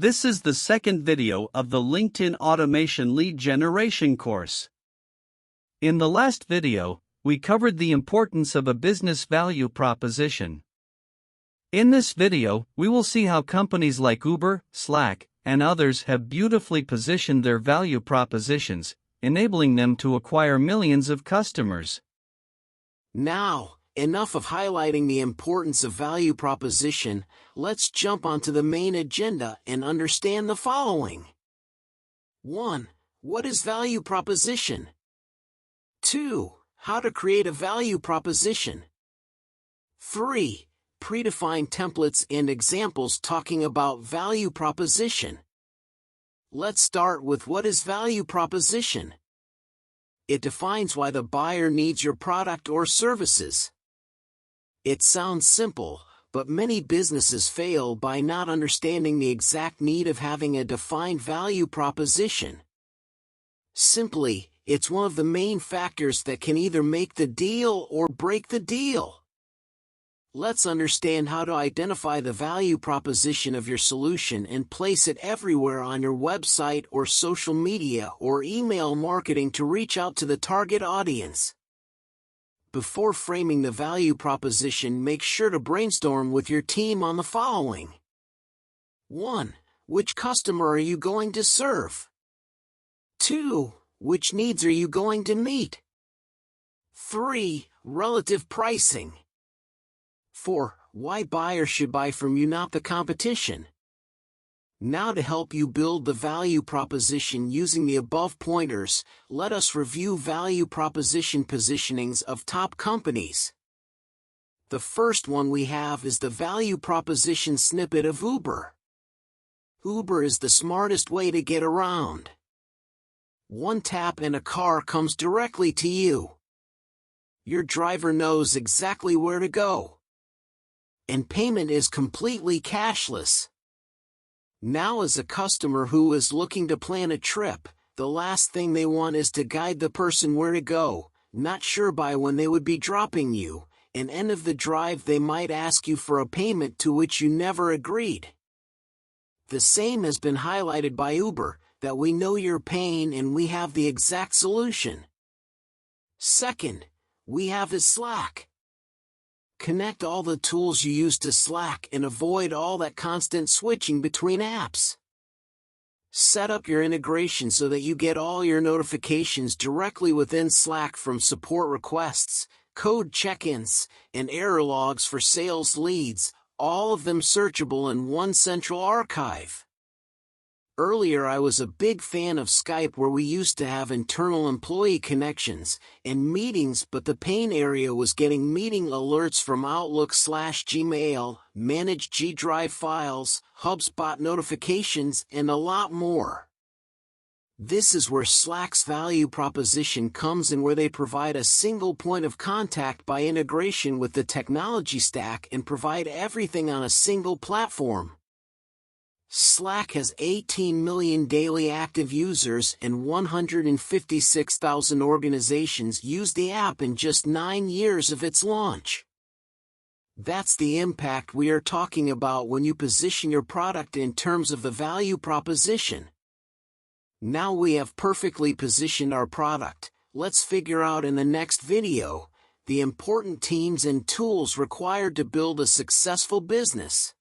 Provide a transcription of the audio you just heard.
This is the second video of the LinkedIn Automation Lead Generation course. In the last video, we covered the importance of a business value proposition. In this video, we will see how companies like Uber, Slack, and others have beautifully positioned their value propositions, enabling them to acquire millions of customers. Now, enough of highlighting the importance of value proposition, let's jump onto the main agenda and understand the following. 1. What is value proposition? 2. How to create a value proposition. 3. Predefined templates and examples talking about value proposition. Let's start with what is value proposition. It defines why the buyer needs your product or services. It sounds simple, but many businesses fail by not understanding the exact need of having a defined value proposition. Simply, it's one of the main factors that can either make the deal or break the deal. Let's understand how to identify the value proposition of your solution and place it everywhere on your website or social media or email marketing to reach out to the target audience. Before framing the value proposition, make sure to brainstorm with your team on the following. 1. Which customer are you going to serve? 2. Which needs are you going to meet? 3. Relative pricing. 4. Why buyers should buy from you, not the competition. Now, to help you build the value proposition using the above pointers, let us review value proposition positionings of top companies. The first one we have is the value proposition snippet of Uber. Uber is the smartest way to get around. One tap and a car comes directly to you. Your driver knows exactly where to go. And payment is completely cashless. Now, as a customer who is looking to plan a trip, the last thing they want is to guide the person where to go, not sure by when they would be dropping you, and end of the drive they might ask you for a payment to which you never agreed. The same has been highlighted by Uber, that we know your pain and we have the exact solution. Second, we have is Slack. Connect all the tools you use to Slack and avoid all that constant switching between apps. Set up your integration so that you get all your notifications directly within Slack, from support requests, code check-ins, and error logs for sales leads, all of them searchable in one central archive. Earlier, I was a big fan of Skype, where we used to have internal employee connections and meetings, but the pain area was getting meeting alerts from Outlook/Gmail, managed G Drive files, HubSpot notifications, and a lot more. This is where Slack's value proposition comes in, where they provide a single point of contact by integration with the technology stack and provide everything on a single platform. Slack has 18 million daily active users, and 156,000 organizations use the app in just 9 years of its launch. That's the impact we are talking about when you position your product in terms of the value proposition. Now we have perfectly positioned our product, let's figure out in the next video the important teams and tools required to build a successful business.